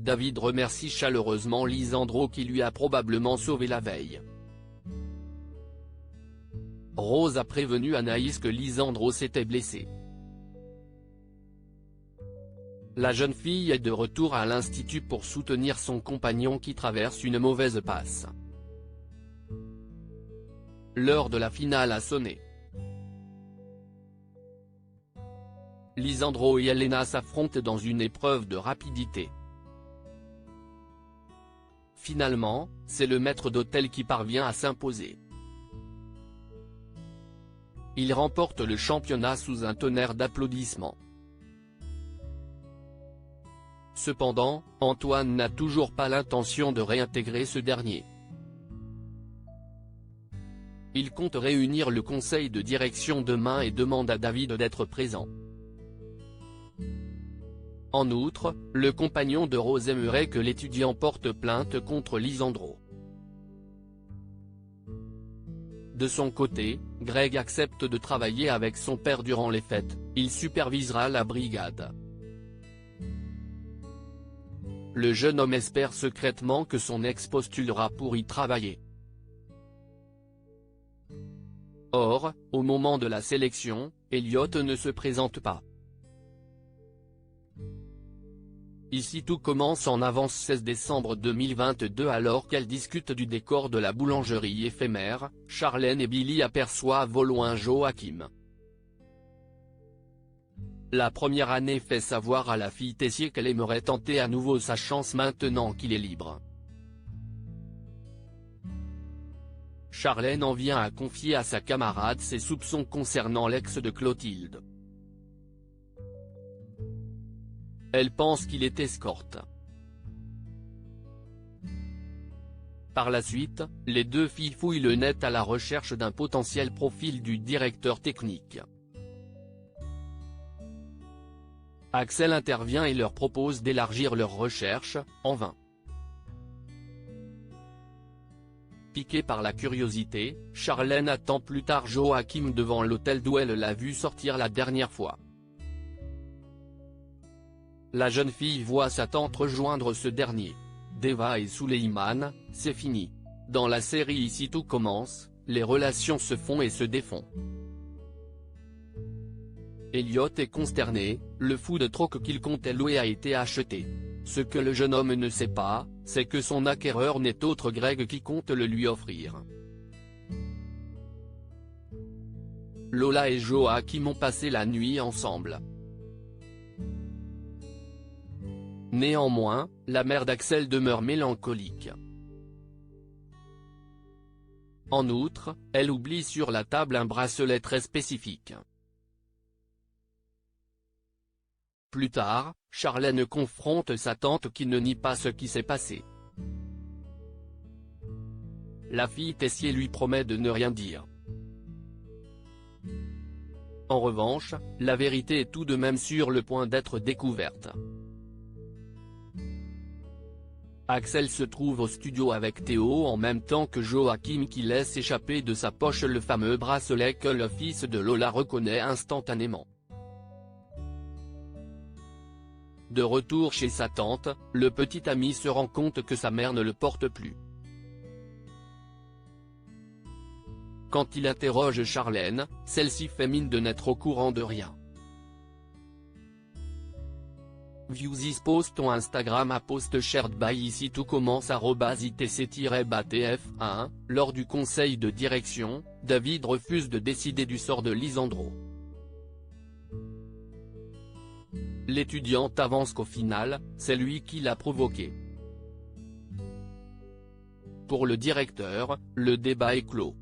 David remercie chaleureusement Lisandro qui lui a probablement sauvé la veille. Rose a prévenu Anaïs que Lisandro s'était blessé. La jeune fille est de retour à l'institut pour soutenir son compagnon qui traverse une mauvaise passe. L'heure de la finale a sonné. Lisandro et Elena s'affrontent dans une épreuve de rapidité. Finalement, c'est le maître d'hôtel qui parvient à s'imposer. Il remporte le championnat sous un tonnerre d'applaudissements. Cependant, Antoine n'a toujours pas l'intention de réintégrer ce dernier. Il compte réunir le conseil de direction demain et demande à David d'être présent. En outre, le compagnon de Rose aimerait que l'étudiant porte plainte contre Lisandro. De son côté, Greg accepte de travailler avec son père durant les fêtes, il supervisera la brigade. Le jeune homme espère secrètement que son ex postulera pour y travailler. Or, au moment de la sélection, Elliot ne se présente pas. Ici tout commence en avance 16 décembre 2022 alors qu'elle discute du décor de la boulangerie éphémère, Charlène et Billy aperçoivent au loin Joachim. La première année fait savoir à la fille Tessier qu'elle aimerait tenter à nouveau sa chance maintenant qu'il est libre. Charlène en vient à confier à sa camarade ses soupçons concernant l'ex de Clotilde. Elle pense qu'il est escorte. Par la suite, les deux filles fouillent le net à la recherche d'un potentiel profil du directeur technique. Axel intervient et leur propose d'élargir leurs recherches, en vain. Piquée par la curiosité, Charlène attend plus tard Joachim devant l'hôtel d'où elle l'a vu sortir la dernière fois. La jeune fille voit sa tante rejoindre ce dernier. Deva et Suleiman, c'est fini. Dans la série Ici tout commence, les relations se font et se défont. Elliot est consterné, le fou de troc qu'il comptait louer a été acheté. Ce que le jeune homme ne sait pas, c'est que son acquéreur n'est autre Greg qui compte le lui offrir. Lola et Joachim ont passé la nuit ensemble. Néanmoins, la mère d'Axel demeure mélancolique. En outre, elle oublie sur la table un bracelet très spécifique. Plus tard, Charlène confronte sa tante qui ne nie pas ce qui s'est passé. La fille Tessier lui promet de ne rien dire. En revanche, la vérité est tout de même sur le point d'être découverte. Axel se trouve au studio avec Théo en même temps que Joachim qui laisse échapper de sa poche le fameux bracelet que le fils de Lola reconnaît instantanément. De retour chez sa tante, le petit ami se rend compte que sa mère ne le porte plus. Quand il interroge Charlène, celle-ci fait mine de n'être au courant de rien. Viewsis post on Instagram à post shared by ici tout commence @itc-batf1, lors du conseil de direction, David refuse de décider du sort de Lisandro. L'étudiante avance qu'au final, c'est lui qui l'a provoqué. Pour le directeur, le débat est clos.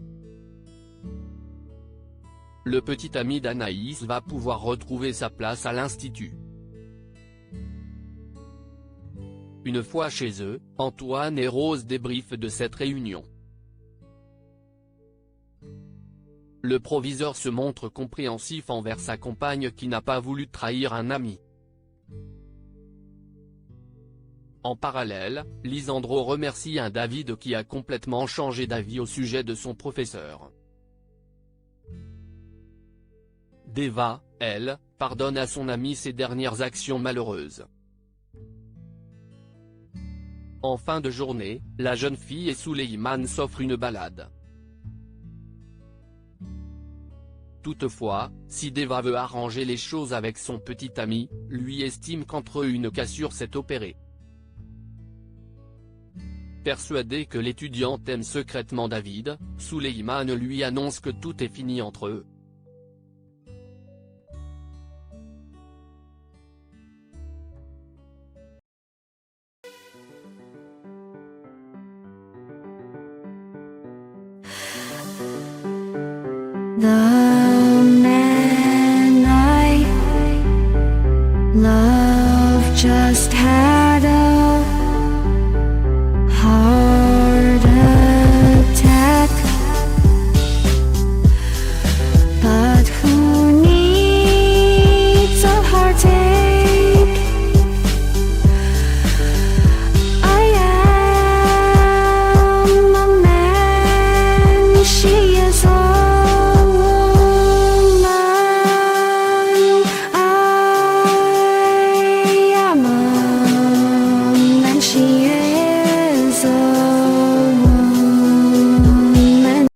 Le petit ami d'Anaïs va pouvoir retrouver sa place à l'institut. Une fois chez eux, Antoine et Rose débriefent de cette réunion. Le proviseur se montre compréhensif envers sa compagne qui n'a pas voulu trahir un ami. En parallèle, Lisandro remercie un David qui a complètement changé d'avis au sujet de son professeur. Deva, elle, pardonne à son ami ses dernières actions malheureuses. En fin de journée, la jeune fille et Souleymane s'offrent une balade. Toutefois, si Deva veut arranger les choses avec son petit ami, lui estime qu'entre eux une cassure s'est opérée. Persuadé que l'étudiante aime secrètement David, Souleymane lui annonce que tout est fini entre eux. 나